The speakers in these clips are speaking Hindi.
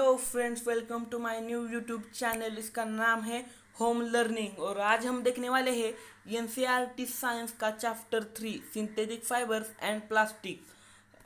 Hello friends, welcome to my new YouTube channel. इसका नाम है होम लर्निंग और आज हम देखने वाले हैं एनसीईआरटी साइंस का chapter 3 synthetic fibres and plastic.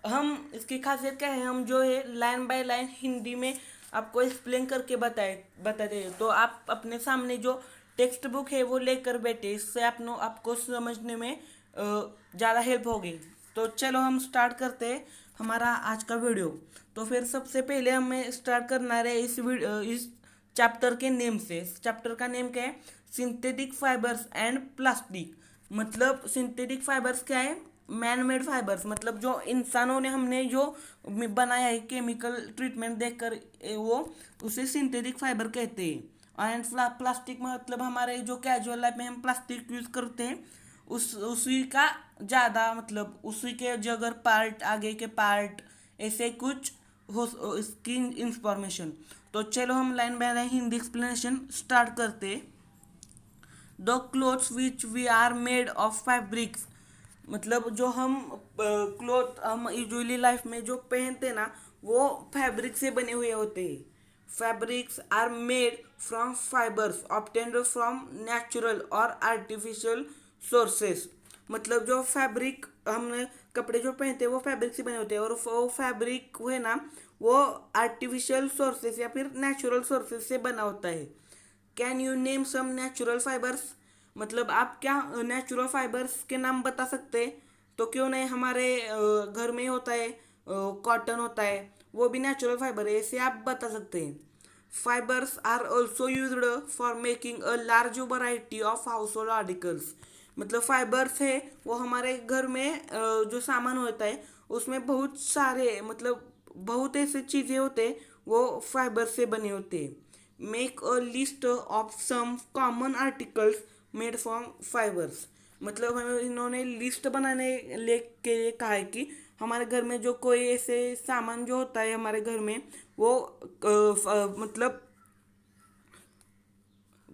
हम इसकी खासियत क्या है, हम जो है लाइन बाय लाइन हिंदी में आपको एक्सप्लेन करके बताते हैं। तो आप अपने सामने जो टेक्स्ट बुक है वो लेकर बैठे, इससे आपको समझने में ज़्यादा हेल्प होगी। तो चलो हम स्टार्ट करते हैं हमारा आज का वीडियो। तो फिर सबसे पहले हमें स्टार्ट करना है इस चैप्टर के नेम से। इस चैप्टर का नेम क्या है? Synthetic fibres and plastic. मतलब सिंथेटिक फाइबर्स क्या है? मैन मेड फाइबर्स, मतलब जो इंसानों ने हमने जो बनाया है केमिकल ट्रीटमेंट देकर, वो उसे सिंथेटिक फाइबर कहते हैं। एंड प्लास्टिक मतलब हमारे जो कैजुअल लाइफ में हम प्लास्टिक यूज़ करते हैं, उसी का ज़्यादा, मतलब उसी के जो अगर पार्ट, आगे के पार्ट, ऐसे कुछ हो इसकी इंफॉर्मेशन। तो चलो हम line by line Hindi explanation start करते। The clothes which we are made of fabrics, मतलब जो हम क्लोथ हम यूजुअली लाइफ में जो पहनते ना, वो फैब्रिक से बने हुए होते हैं। Fabrics are made from fibres obtained from natural और आर्टिफिशियल सोर्सेस। मतलब जो फैब्रिक हमने कपड़े जो पहनते हैं वो फैब्रिक से बने होते हैं, और वो फैब्रिक है ना, वो आर्टिफिशियल सोर्सेस या फिर नेचुरल सोर्सेस से बना होता है। Can you name some natural fibres, मतलब आप क्या नेचुरल फाइबर्स के नाम बता सकते हैं? तो क्यों नहीं, हमारे घर में होता है, कॉटन होता है, वो भी नेचुरल फाइबर है, ऐसे आप बता सकते हैं। Fibres are also used for making a large variety of household articles. मतलब फाइबर्स है वो हमारे घर में जो सामान होता है उसमें बहुत सारे, मतलब बहुत ऐसे चीज़ें होते हैं वो फाइबर से बने होते हैं। Make a list of some common articles made from fibres. मतलब हमें इन्होंने लिस्ट बनाने के लिए कहा है कि हमारे घर में जो कोई ऐसे सामान जो होता है हमारे घर में, वो मतलब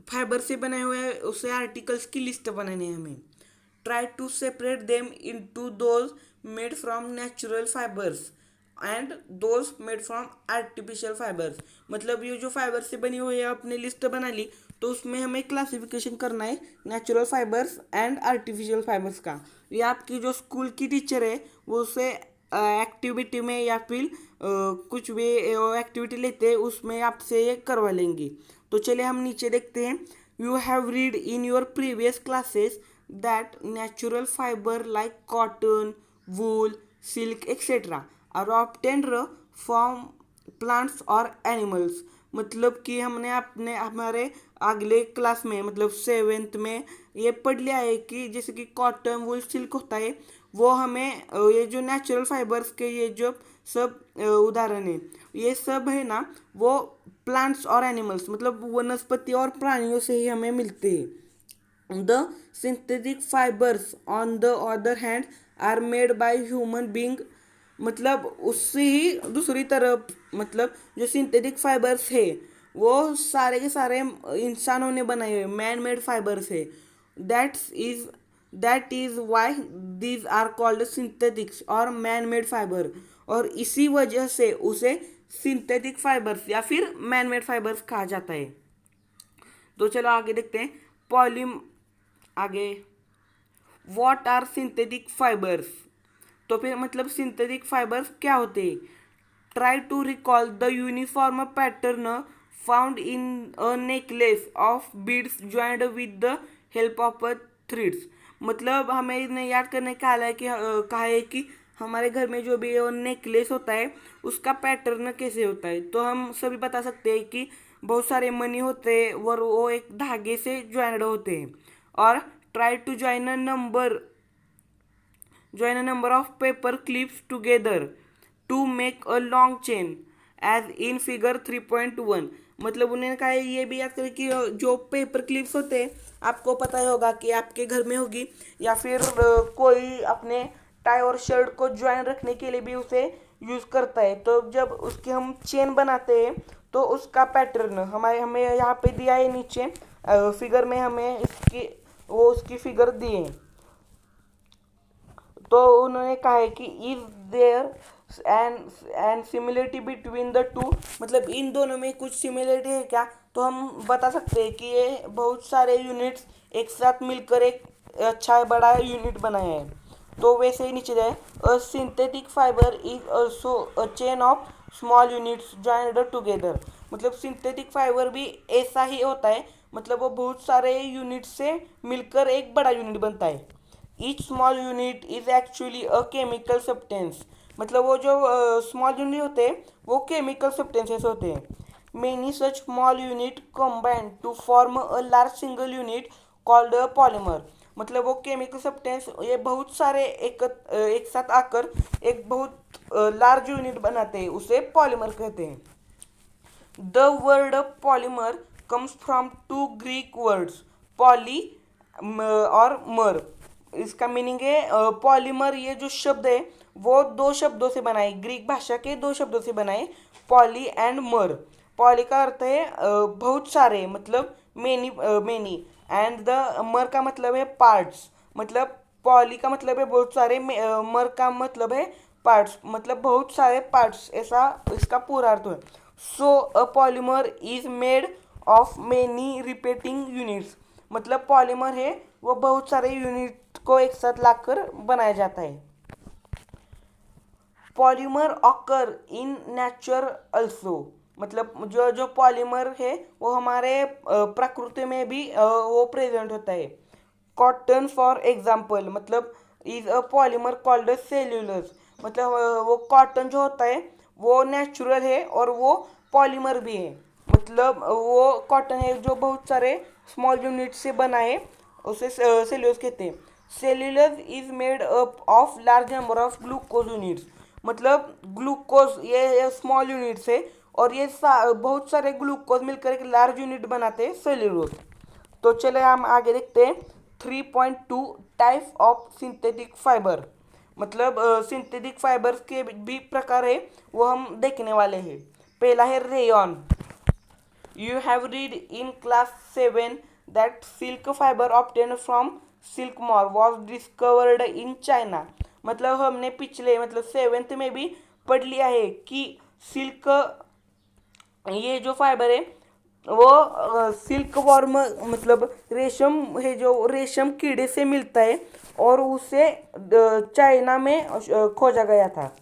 फाइबर से बने हुए उसे आर्टिकल्स की लिस्ट बनानी है हमें। Try to separate them into those made from natural fibres and those made from artificial fibres. मतलब ये जो फाइबर से बनी हुई है अपनी लिस्ट बना ली, तो उसमें हमें क्लासिफिकेशन करना है natural fibres and artificial fibres का। ये आपकी जो स्कूल की टीचर है वो उसे एक्टिविटी में या फिर कुछ भी एक्टिविटी लेते हैं उसमें आपसे ये करवा लेंगे। तो चलिए हम नीचे देखते हैं। You have read in your previous classes that natural fiber like cotton, wool, silk etcetera are obtained from plants और एनिमल्स। मतलब कि हमने अपने हमारे अगले क्लास में, मतलब सेवेंथ में ये पढ़ लिया है कि जैसे कि कॉटन, वूल, सिल्क होता है, वो हमें ये जो नेचुरल फाइबर्स के ये जो सब उदाहरण है, ये सब है ना, वो प्लांट्स और एनिमल्स मतलब वनस्पति और प्राणियों से ही हमें मिलते हैं। The synthetic fibers on the other hand are made by human being. मतलब उससे ही दूसरी तरफ, मतलब जो सिंथेटिक फाइबर्स है वो सारे के सारे इंसानों ने बनाए हुए मैन मेड फाइबर्स है। Is that is why these are called synthetics और मैन मेड फाइबर। और इसी वजह से उसे सिंथेटिक फाइबर्स या फिर मैन मेड फाइबर्स कहा जाता है। तो चलो आगे देखते हैं। पॉलीम आगे व्हाट आर सिंथेटिक फाइबर्स। तो फिर मतलब सिंथेटिक फाइबर्स क्या होते हैं? Try to recall the uniform pattern found in a necklace of beads joined with the help of a threads. मतलब हमें इन्हें याद करने का हाल है कि कहा है कि हमारे घर में जो भी नेकलेस होता है उसका पैटर्न कैसे होता है। तो हम सभी बता सकते हैं कि बहुत सारे मनी होते हैं और वो एक धागे से ज्वाइंड होते हैं। और try to join a number of paper clips together to make a long chain as in figure 3.1। मतलब उन्होंने कहा है ये भी याद करें कि जो पेपर क्लिप्स होते हैं, आपको पता ही होगा कि आपके घर में होगी, या फिर कोई अपने टाई और शर्ट को ज्वाइन रखने के लिए भी उसे यूज़ करता है। तो जब उसकी हम चेन बनाते हैं तो उसका पैटर्न हमें यहाँ पे दिया है नीचे फिगर में, हमें इसकी वो उसकी फिगर दी है। तो उन्होंने कहा है कि if there and similarity between the two, मतलब इन दोनों में कुछ सिमिलरिटी है क्या, तो हम बता सकते हैं कि ये बहुत सारे यूनिट्स एक साथ मिलकर एक अच्छा बड़ा यूनिट बनाए हैं। तो वैसे ही नीचे जाए, अ synthetic fibre is also a chain of small units joined together, मतलब सिंथेटिक फाइबर भी ऐसा ही होता है, मतलब वो बहुत सारे यूनिट से मिलकर एक बड़ा यूनिट बनता है। Each small unit is actually a chemical substance, मतलब वो जो स्मॉल यूनिट होते हैं वो केमिकल सब्सटेंसेस होते हैं। Many such small unit combine to form a large single unit called a polymer, मतलब वो केमिकल सब्सटेंस ये बहुत सारे एक साथ आकर एक बहुत लार्ज यूनिट बनाते हैं, उसे पॉलीमर कहते हैं। The word polymer comes from two Greek words poly और मर, इसका मीनिंग है पॉलीमर, ये जो शब्द है वो दो शब्दों से बनाए, ग्रीक भाषा के दो शब्दों से बनाए, पॉली एंड मर। पॉली का अर्थ है बहुत सारे, मतलब मेनी मेनी, एंड द मर का मतलब है पार्ट्स, मतलब पॉली का मतलब है बहुत सारे, मर का मतलब है पार्ट्स, मतलब बहुत सारे पार्ट्स, ऐसा इसका पूरा अर्थ है। So a polymer is made of many repeating units, मतलब पॉलीमर है वो बहुत सारे यूनिट को एक साथ लाकर बनाया जाता है। Polymer occur in nature also, मतलब जो जो पॉलीमर है वो हमारे प्रकृति में भी वो प्रेजेंट होता है। कॉटन फॉर एग्जाम्पल, मतलब इज अ पॉलीमर कॉल्ड सेल्यूलस, मतलब वो कॉटन जो होता है वो नेचुरल है और वो पॉलीमर भी है, मतलब वो कॉटन है जो बहुत सारे स्मॉल यूनिट से बना है, उसे सेल्यूलोज कहते हैं। Cellulose is made up of large number of glucose units, मतलब ग्लूकोज ये स्मॉल यूनिट्स है और ये बहुत सारे ग्लूकोज मिलकर एक लार्ज यूनिट बनाते हैं सेल्यूलोज। तो चले हम आगे देखते हैं 3.2 टाइप ऑफ सिंथेटिक फाइबर, मतलब सिंथेटिक फाइबर्स के भी प्रकार है वो हम देखने वाले हैं। पहला है rayon. You have read in class 7 that silk fiber obtained from silkworm was discovered in China, मतलब हमने पिछले मतलब सेवेंथ में भी पढ़ लिया है कि सिल्क, ये जो फाइबर है वो सिल्क वॉर्म, मतलब रेशम है जो रेशम कीड़े से मिलता है और उसे चाइना में खोजा गया था,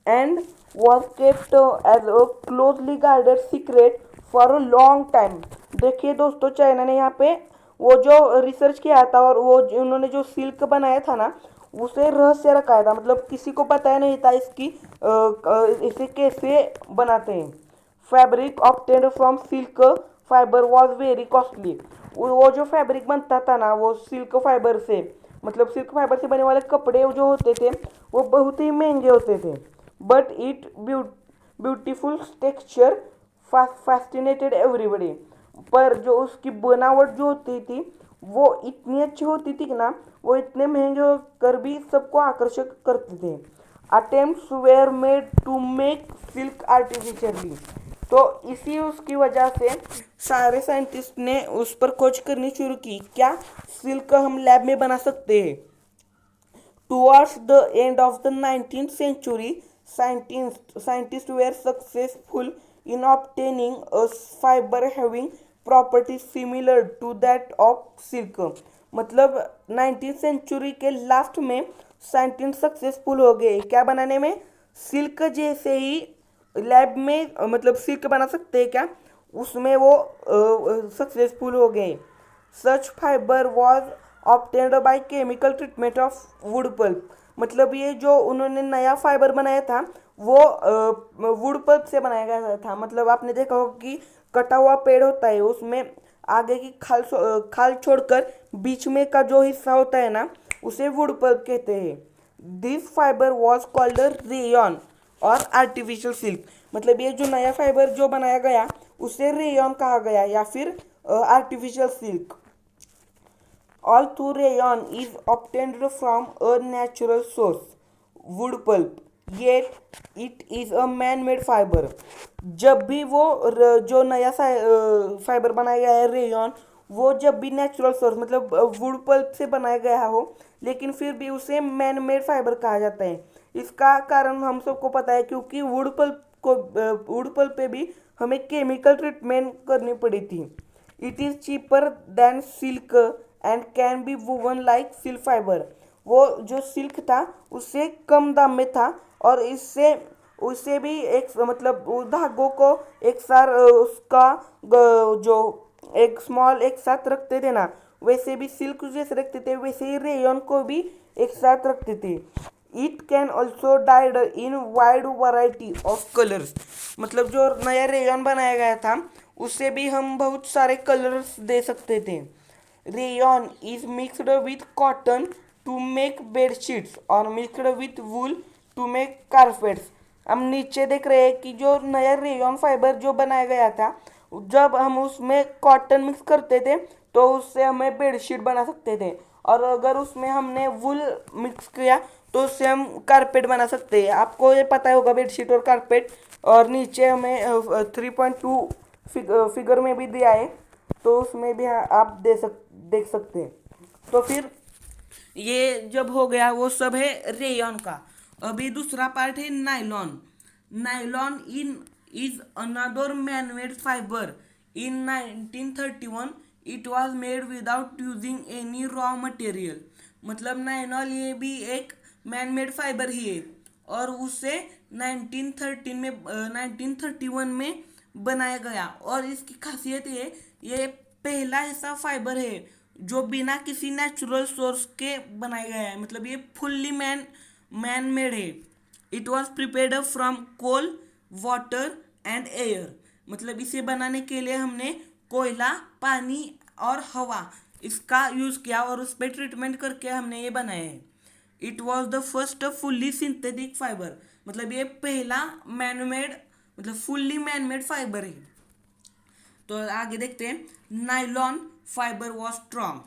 and was kept as a closely guarded secret for a long time. देखिए दोस्तों, चाइना ने यहाँ पे वो जो रिसर्च किया था और वो उन्होंने जो सिल्क बनाया था ना उसे रहस्य रखा था, मतलब किसी को पता नहीं था इसकी इसे कैसे बनाते हैं। Fabric obtained from silk fibre was very costly, वो जो फैब्रिक बनता था ना वो सिल्क फाइबर से, मतलब सिल्क फाइबर से बने वाले कपड़े जो होते थे वो बहुत ही महंगे होते थे। But it beautiful texture fascinated everybody, पर जो उसकी बनावट जो होती थी वो इतनी अच्छी होती थी कि ना वो इतने महंगे होकर भी सबको आकर्षक करते थे। Attempts were made to make silk artificially, तो इसी उसकी वजह से सारे साइंटिस्ट ने उस पर खोज करनी शुरू की, क्या सिल्क हम लैब में बना सकते हैं। Towards the end of the 19th century, scientists were successful in obtaining a fiber having properties similar to that of silk, मतलब 19th सेंचुरी के लास्ट में साइंटिस्ट सक्सेसफुल हो गए क्या बनाने में, सिल्क जैसे ही लैब में मतलब सिल्क बना सकते हैं क्या, उसमें वो सक्सेसफुल हो गए। Such fibre was obtained by chemical treatment of wood pulp, मतलब ये जो उन्होंने नया फाइबर बनाया था वो वुड पल्प से बनाया गया था, मतलब आपने देखा होगा कि कटा हुआ पेड़ होता है उसमें आगे की खाल छोड़कर बीच में का जो हिस्सा होता है ना उसे वुड पल्प कहते हैं। This fibre was called rayon और आर्टिफिशियल सिल्क, मतलब ये जो नया फाइबर जो बनाया गया उसे रेयन कहा गया या फिर artificial silk. Although rayon is obtained from a natural source, wood pulp, yet it is a man-made fiber. जब भी वो जो नया फाइबर बनाया गया है रेयन, वो जब भी नेचुरल सोर्स मतलब वुड पल्प से बनाया गया हो लेकिन फिर भी उसे मैन मेड फाइबर कहा जाता है। इसका कारण हम सबको पता है, क्योंकि वुड पल्प पे भी हमें केमिकल ट्रीटमेंट करनी पड़ी थी। It is cheaper than silk and can be woven like silk fibre. वो जो सिल्क था उससे कम दाम में था, और इससे उससे भी एक मतलब उस धागों को एक साथ उसका जो एक स्मॉल एक साथ रखते थे ना, वैसे भी सिल्क जैसे रखते थे वैसे ही रेयन को भी एक साथ रखते थे। It can also died in wide variety of colours. मतलब जो नया रेयन बनाया गया था उससे भी हम बहुत सारे कलर्स दे सकते थे। Rayon is mixed with cotton to make bedsheets और mixed with wool to make carpets. हम नीचे देख रहे हैं कि जो नया रेयन फाइबर जो बनाया गया था, जब हम उसमें कॉटन मिक्स करते थे तो उससे हमें बेडशीट बना सकते थे, और अगर उसमें हमने वुल मिक्स किया तो उससे हम कारपेट बना सकते हैं। आपको ये पता होगा बेडशीट और कारपेट। और नीचे हमें 3.2 फिगर में भी दिया है, तो उसमें भी आप देख सकते हैं। तो फिर ये जब हो गया वो सब है रेयन का। अभी दूसरा पार्ट है nylon. Nylon in is another man made fibre. In 1931 it was made without using any raw material. मतलब नायलॉन ये भी एक मैन मेड फाइबर ही है, और उसे 1931 में बनाया गया। और इसकी खासियत ये पहला ऐसा फाइबर है जो बिना किसी नेचुरल सोर्स के बनाया गया है। मतलब ये फुल्ली मैन मेड है। It was prepared from coal, water and air. मतलब इसे बनाने के लिए हमने कोयला, पानी और हवा इसका यूज़ किया, और उस पर ट्रीटमेंट करके हमने ये बनाया है। It was the first fully synthetic fibre. मतलब ये पहला मैनमेड मतलब फुल्ली मैनमेड फाइबर है। तो आगे देखते हैं। Nylon fibre was strong,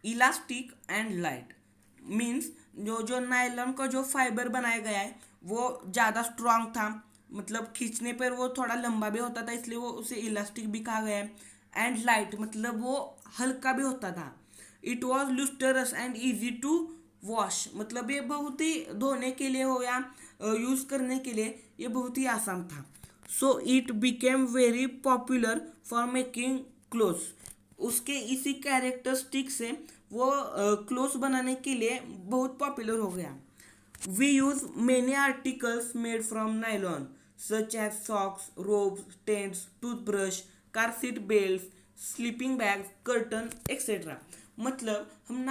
elastic and light. Means जो जो नायलॉन का जो फाइबर बनाया गया है वो ज़्यादा स्ट्रांग था। मतलब खींचने पर वो थोड़ा लंबा भी होता था, इसलिए वो उसे इलास्टिक भी कहा गया है। एंड लाइट मतलब वो हल्का भी होता था। It was lustrous and easy to wash. मतलब ये बहुत ही धोने के लिए हो या यूज़ करने के लिए ये बहुत ही आसान था। So it became very popular for making clothes. उसके इसी कैरेक्टरिस्टिक से वो क्लोथ्स बनाने के लिए बहुत पॉपुलर हो गया। We use many articles made from nylon such as socks, robes, tents, toothbrush, car seat belt, sleeping bags, curtain etcetera. मतलब हम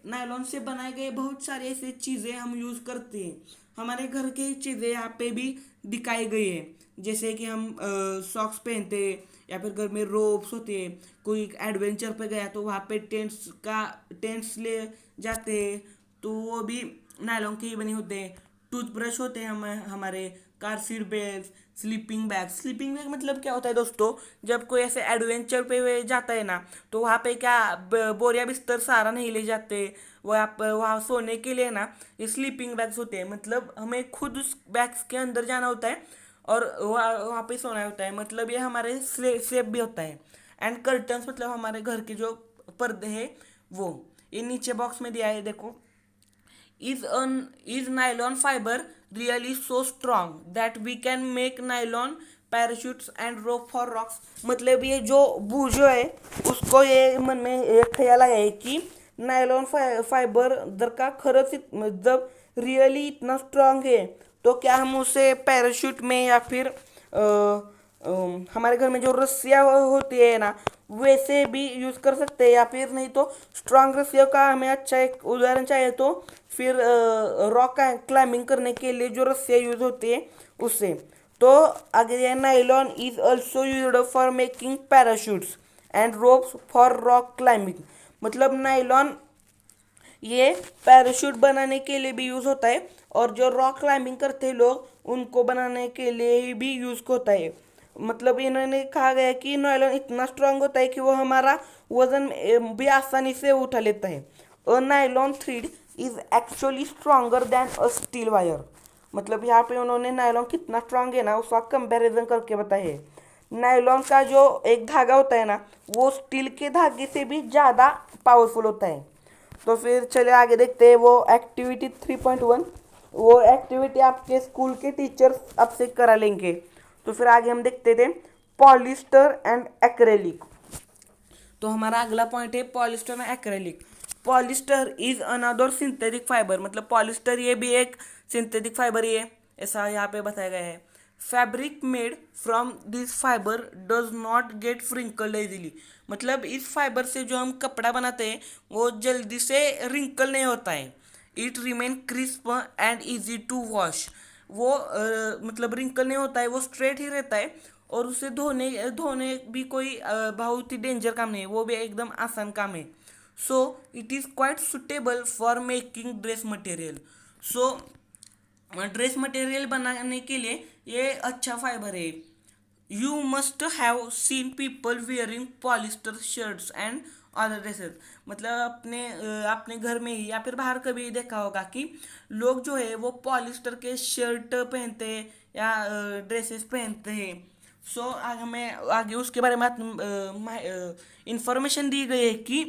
नायलॉन से बनाए गए बहुत सारे ऐसे चीज़ें हम यूज़ करते हैं। हमारे घर की चीज़ें यहाँ पे भी दिखाई गई है, जैसे कि हम सॉक्स पहनते हैं, या फिर घर में रोप्स होते हैं। कोई एडवेंचर पे गया तो वहाँ पे टेंट्स ले जाते हैं, तो वो भी नायलॉन के ही बने होते हैं। टूथब्रश होते हैं हमारे, car seat belt, sleeping bag मतलब क्या होता है दोस्तों, जब कोई ऐसे एडवेंचर पे जाता है ना, तो वहाँ पे क्या बोरिया बिस्तर सारा नहीं ले जाते। वहाँ सोने के लिए ना ये स्लीपिंग बैग्स होते हैं। मतलब हमें खुद उस बैग्स के अंदर जाना होता है और वहाँ पे सोना होता है। मतलब ये हमारे सेफ भी होता है। एंड कर्टन्स मतलब हमारे घर के जो पर्दे हैं वो। ये नीचे बॉक्स में दिया है देखो। Is nylon fiber really so strong that we can make nylon parachutes and rope for rocks? मतलब ये जो बूझो है उसको ये मन में एक ख्याल आया है कि नायलॉन फाइबर जर का खरंच जब रियली इतना स्ट्रांग है तो क्या हम उसे पैराशूट में या फिर हमारे घर में जो रस्सियाँ होती है ना वैसे भी यूज़ कर सकते हैं, या फिर नहीं तो स्ट्रांग रस्सियों का हमें अच्छा एक उदाहरण चाहिए तो फिर रॉक क्लाइंबिंग करने के लिए जो रस्सियाँ यूज़ होती है उससे। तो आगे nylon is also used for making parachutes and ropes for rock climbing. मतलब नाइलॉन ये पैराशूट बनाने के लिए भी यूज़ होता है, और जो रॉक क्लाइंबिंग करते हैं लोग उनको बनाने के लिए भी यूज़ होता है। मतलब इन्होंने कहा गया कि नायलॉन इतना स्ट्रांग होता है कि वो हमारा वजन भी आसानी से उठा लेता है। A nylon thread is actually stronger than a steel wire. मतलब यहाँ पे उन्होंने नायलॉन कितना स्ट्रांग है ना उसका कंपैरिजन करके बताया है। नायलॉन का जो एक धागा होता है ना वो स्टील के धागे से भी ज़्यादा पावरफुल होता है। तो फिर चलिए आगे देखते हैं वो एक्टिविटी 3.1। वो एक्टिविटी आपके स्कूल के टीचर्स आपसे करा लेंगे। तो फिर आगे हम देखते थे पॉलिस्टर एंड एक्रेलिक। तो हमारा अगला पॉइंट है polyester and acrylic. Polyester is another synthetic fibre, मतलब पॉलिस्टर ये भी एक सिंथेटिक फाइबर ही है, ऐसा यहाँ पे बताया गया है। Fabric made from this fibre does not get wrinkled easily, मतलब इस फाइबर से जो हम कपड़ा बनाते हैं वो जल्दी से रिंकल नहीं होता है। It remain crisp and easy to wash, वो मतलब रिंकल नहीं होता है, वो स्ट्रेट ही रहता है और उसे धोने धोने भी कोई बहुत ही डेंजर काम नहीं है, वो भी एकदम आसान काम है। So it is quite suitable for making dress material. So dress material बनाने के लिए ये अच्छा फाइबर है। You must have seen people wearing polyester shirts and other dresses, मतलब अपने घर में ही या फिर बाहर कभी देखा होगा कि लोग जो है वो पॉलिस्टर के शर्ट पहनते हैं या ड्रेसेस पहनते हैं। सो हमें आगे उसके बारे में इंफॉर्मेशन दी गई है कि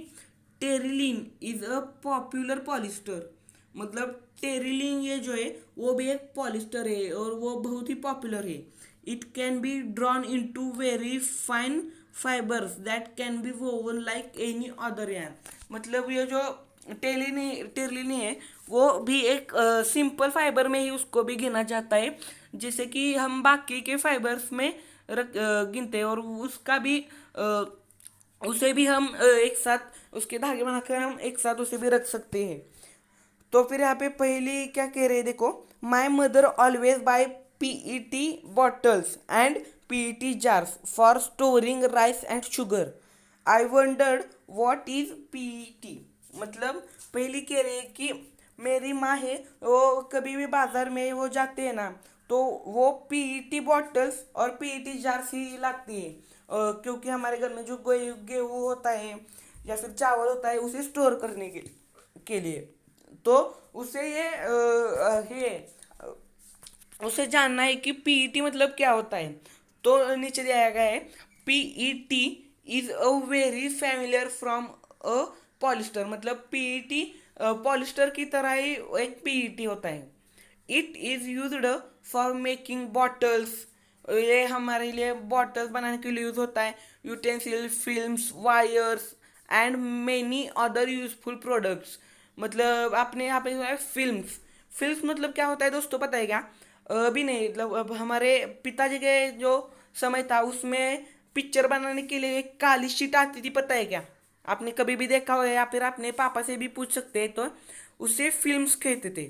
terylene is a popular polyester, मतलब टेरिलीन ये जो है वो भी एक पॉलिस्टर है और वो बहुत ही पॉपुलर है। It can be drawn into very fine fibres that can be woven like any other yarn, मतलब ये जो टेरिलीन है वो भी एक सिंपल फाइबर में ही उसको भी गिना जाता है, जैसे कि हम बाकी के फाइबर्स में गिनते हैं, और उसका भी उसे भी हम एक साथ उसके धागे बनाकर हम एक साथ उसे भी रख सकते हैं। तो फिर यहाँ पे पहली क्या कह रहे हैं देखो, my mother always buy PET bottles and PET jars for storing rice and sugar. I wondered what is PET, मतलब पहली कह रहे हैं कि मेरी माँ है वो कभी भी बाजार में वो जाते हैं ना तो वो पीईटी बॉटल्स और पीईटी जार्स ही लाती है, क्योंकि हमारे घर में जो गेहूँ होता है या फिर चावल होता है उसे स्टोर करने के लिए। तो उसे उसे जानना है कि पीईटी मतलब क्या होता है। तो नीचे दिया गया है PET is a very familiar from a polyester, मतलब पीईटी पॉलिस्टर की तरह ही एक पीईटी होता है। It is used for making bottles, ये हमारे लिए बॉटल्स बनाने के लिए यूज़ होता है। Utensil, films, wires and many other useful products, मतलब आपने यहाँ पे है फिल्म्स। फिल्म्स मतलब क्या होता है दोस्तों पता है क्या? अभी नहीं, मतलब अब हमारे पिताजी के जो समय था उसमें पिक्चर बनाने के लिए एक काली शीट आती थी, पता है क्या? आपने कभी भी देखा हो या फिर अपने पापा से भी पूछ सकते हैं, तो उसे फिल्म्स कहते थे।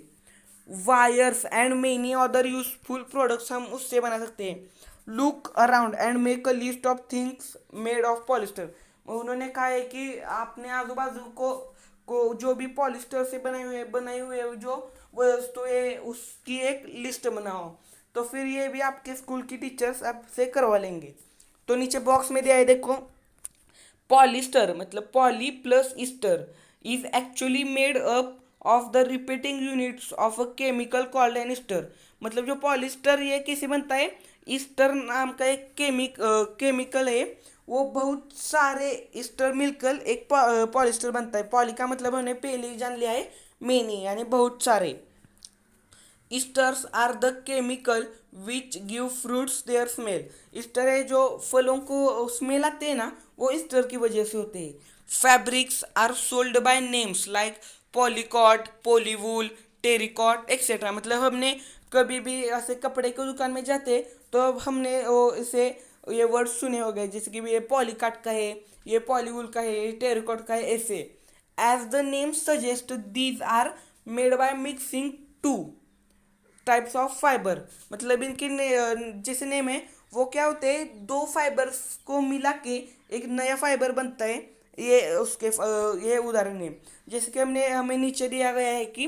Wires and many other useful products हम उससे बना सकते हैं। Look around and make a list of things made of polyester, उन्होंने कहा है कि आपने आजू बाजू को जो भी पॉलिस्टर से बनाए हुए जो वस्तु है उसकी एक लिस्ट बनाओ। तो फिर ये भी आपके स्कूल की टीचर्स आपसे करवा लेंगे। तो नीचे बॉक्स में दिया है देखो, पॉलिस्टर मतलब poly plus Easter is actually made up of the repeating units of a chemical called an Easter, मतलब जो पॉलिस्टर ये कैसे बनता है, ईस्टर नाम का एक केमिकल है, वो बहुत सारे ईस्टर मिलकर एक पॉलिस्टर बनता है। पॉली का मतलब हमने पहले ही जान लिया है मेनी, यानी बहुत सारे। Esters are the chemical which give fruits their smell, ester है जो फलों को स्मेल आते हैं ना वो ईस्टर की वजह से होते हैं। Fabrics are sold by names like polycot, polywool, terrycot etcetera, मतलब हमने कभी भी ऐसे कपड़े की दुकान में जाते तो अब हमने वो इसे ये वर्ड सुने हो गए, जैसे कि ये पॉलीकाट का है, ये पॉलीवूल का है, ये टेरिकॉट का है, ऐसे। As the name suggest these are made by mixing two types of fiber, मतलब इनके जैसे नेम है वो क्या होते हैं, दो फाइबर्स को मिला के एक नया फाइबर बनता है। ये उसके ये उदाहरण है, जैसे कि हमें नीचे दिया गया है कि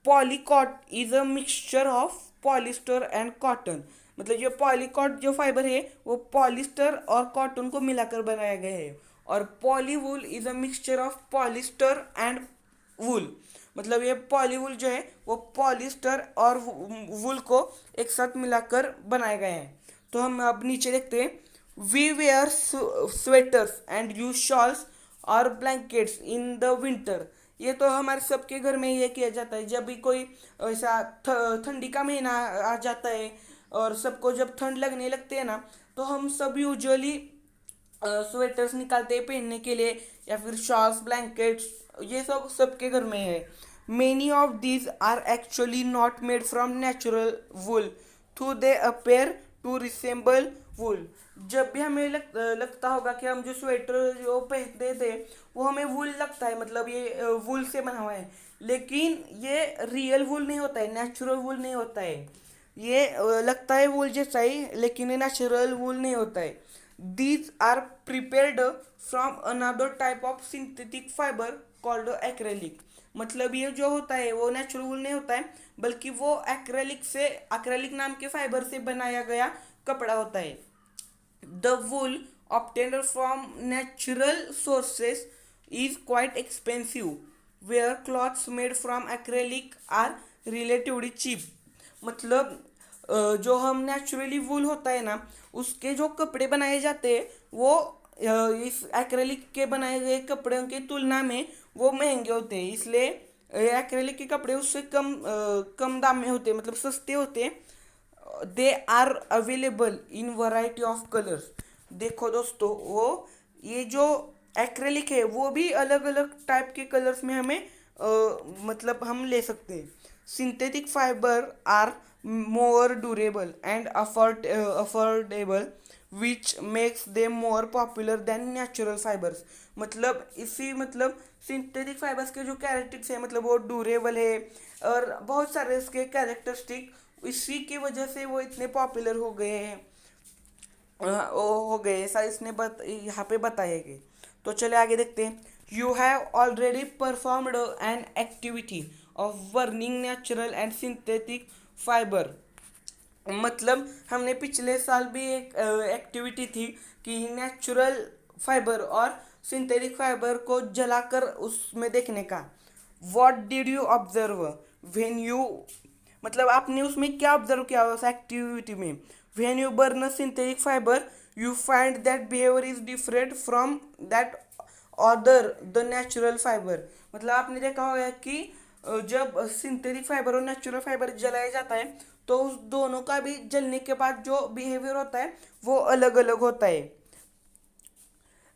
polycot is a mixture of polyester and cotton, मतलब जो पॉलीकॉट जो फाइबर है वो पॉलिस्टर और कॉटन को मिलाकर बनाया गया है। और polywool is a mixture of polyester and wool, मतलब ये पॉलीवूल जो है वो पॉलिस्टर और वूल को एक साथ मिलाकर बनाए गए हैं। तो हम अब नीचे देखते हैं, we wear sweaters and use shawls और ब्लैंकेट्स इन द विंटर, ये तो हमारे सबके घर में ये किया जाता है। जब भी कोई ऐसा ठंडी का महीना आ जाता है और सबको जब ठंड लगने लगती है ना, तो हम सब यूजुअली स्वेटर्स निकालते हैं पहनने के लिए, या फिर शॉल्स, ब्लैंकेट्स, ये सब सबके घर में है। Many of these are actually not made from natural wool, though they appear to resemble wool. जब भी हमें लगता होगा कि हम जो स्वेटर जो पहनते थे वो हमें वुल लगता है, मतलब ये वुल से बना हुआ है, लेकिन ये रियल वुल नहीं होता है, नेचुरल वुल नहीं होता है। ये लगता है वुल जैसा ही, लेकिन ये नेचुरल वुल नहीं होता है। These are prepared from another type of synthetic fiber called acrylic. मतलब ये जो होता है वो नेचुरल वुल नहीं होता है, बल्कि वो एक्रेलिक नाम के फाइबर से बनाया गया कपड़ा होता है। The wool obtained from natural sources is quite expensive, where cloths made from acrylic are relatively cheap। मतलब जो हम नेचुरली वूल होता है ना, उसके जो कपड़े बनाए जाते हैं वो इस एक्रेलिक के बनाए गए कपड़ों की तुलना में वो महंगे होते हैं। इसलिए एक्रेलिक के कपड़े उससे कम दाम में होते हैं, मतलब सस्ते होते हैं। They are available in variety of colours. देखो दोस्तों, वो ये जो एक्रेलिक है वो भी अलग अलग टाइप के कलर्स में हमें मतलब हम ले सकते हैं। Synthetic fiber are more durable and affordable, which makes them more popular than natural fibres. मतलब सिंथेटिक फाइबर्स के जो कैरेक्टरिस्टिक्स है, मतलब वो ड्यूरेबल है और बहुत सारे इसके कैरेक्टरिस्टिक, इसी की वजह से वो इतने पॉपुलर हो गए हैं। ऐसा इसने यहाँ पे बताया गया। तो चले आगे देखते हैं। You have already performed an activity of burning natural and synthetic fibre. मतलब हमने पिछले साल भी एक एक्टिविटी थी कि नेचुरल फाइबर और सिंथेटिक फाइबर को जलाकर उसमें देखने का। What did you observe when you, मतलब आपने उसमें क्या ऑब्जर्व किया उस एक्टिविटी में। When you burn synthetic fibre you find that behaviour is different from that other the natural fibre. मतलब आपने देखा होगा कि जब सिंथेटिक फाइबर और नेचुरल फाइबर जलाया जाता है तो उस दोनों का भी जलने के बाद जो बिहेवियर होता है वो अलग अलग होता है।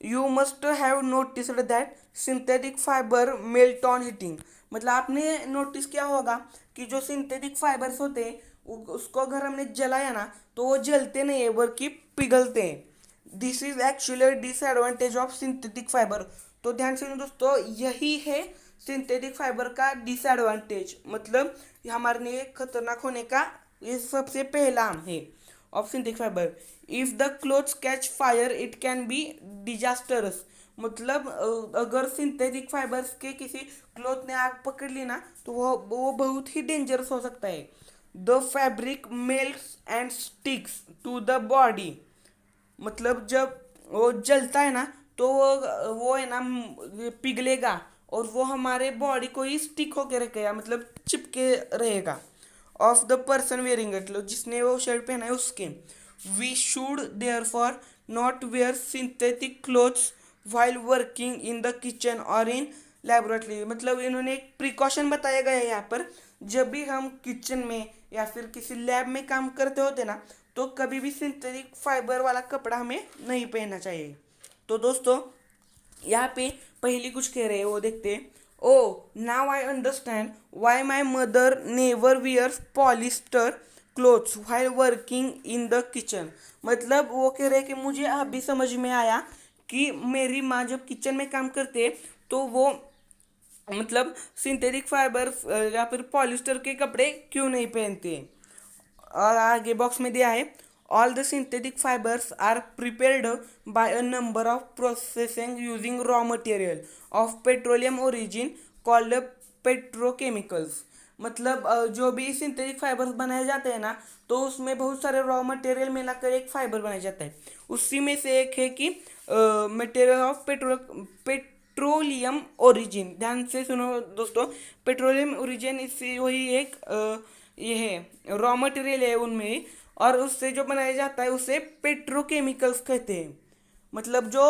You must have noticed that synthetic fibre melt on heating. मतलब आपने नोटिस किया होगा कि जो सिंथेटिक फाइबर्स होते हैं उसको अगर हमने जलाया ना तो वो जलते नहीं है बल्कि पिघलते हैं। This is actually disadvantage of synthetic fibre. तो ध्यान से दोस्तों, यही है सिंथेटिक फाइबर का डिसएडवांटेज, मतलब हमारे लिए खतरनाक होने का ये सबसे पहला है of synthetic fibre. If the clothes catch fire it can be disastrous. मतलब अगर सिंथेटिक फाइबर्स के किसी क्लोथ ने आग पकड़ ली ना तो वो बहुत ही डेंजरस हो सकता है। The fabric melts and sticks to the body. मतलब जब वो जलता है ना तो वो है ना पिघलेगा और वो हमारे बॉडी को ही स्टिक होके रखेगा, मतलब चिपके रहेगा। Of the person wearing it, जिसने वो शर्ट पहना है उसके। We should therefore not wear synthetic clothes while working in the kitchen और इन लेबोरेटरी। मतलब इन्होंने एक प्रिकॉशन बताया गया है यहाँ पर, जब भी हम किचन में या फिर किसी लैब में काम करते होते ना तो कभी भी सिंथेटिक फाइबर वाला कपड़ा हमें नहीं पहनना चाहिए। तो दोस्तों यहाँ पे पहली कुछ कह रहे हैं वो देखते हैं। Oh now I understand why my mother never wears polyester clothes while working in the kitchen. मतलब वो कह रहे हैं कि मुझे अभी समझ में आया कि मेरी माँ जब किचन में काम करते हैं तो वो मतलब सिंथेटिक फाइबर या फिर पॉलिस्टर के कपड़े क्यों नहीं पहनते। और आगे बॉक्स में दिया है, all the synthetic fibers are prepared by a number of processing using raw material of petroleum origin called petrochemicals. मतलब जो भी सिंथेटिक फाइबर्स बनाए जाते हैं ना तो उसमें बहुत सारे रॉ मटेरियल मिलाकर एक फाइबर बनाया जाता है। उसी में से एक है कि मटेरियल ऑफ पेट्रोलियम ओरिजिन। ध्यान से सुनो दोस्तों, पेट्रोलियम ओरिजिन इससे वही एक ये है रॉ मटेरियल है उनमें, और उससे जो बनाया जाता है उसे पेट्रोकेमिकल्स कहते हैं। मतलब जो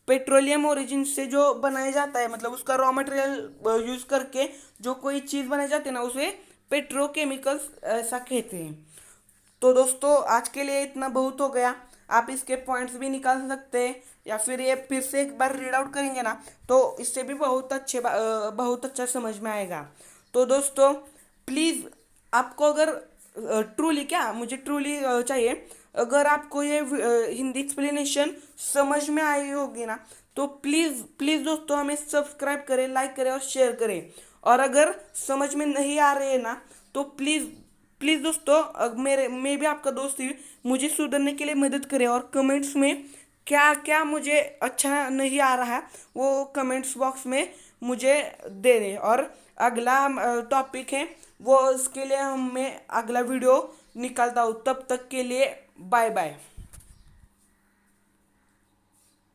पेट्रोलियम ओरिजिन से जो बनाया जाता है, मतलब उसका रॉ मटेरियल यूज करके जो कोई चीज़ बनाई जाती है ना, उसे पेट्रोकेमिकल्स ऐसा कहते हैं। तो दोस्तों आज के लिए इतना बहुत हो गया। आप इसके पॉइंट्स भी निकाल सकते हैं, या फिर ये फिर से एक बार रीड आउट करेंगे ना, तो इससे भी बहुत अच्छा समझ में आएगा। तो दोस्तों प्लीज़, आपको अगर ट्रूली, क्या मुझे ट्रूली चाहिए, अगर आपको ये हिंदी एक्सप्लेनेशन समझ में आई होगी ना, तो प्लीज़ प्लीज़ दोस्तों हमें सब्सक्राइब करें, लाइक करें और शेयर करें। और अगर समझ में नहीं आ रहे हैं ना, तो प्लीज़ प्लीज़ दोस्तों, मैं भी आपका दोस्त ही, मुझे सुधरने के लिए मदद करें और कमेंट्स में क्या क्या मुझे अच्छा नहीं आ रहा है वो कमेंट्स बॉक्स में मुझे दे दें। और अगला टॉपिक है वो, इसके लिए मैं अगला वीडियो निकालता हूँ। तब तक के लिए बाय बाय।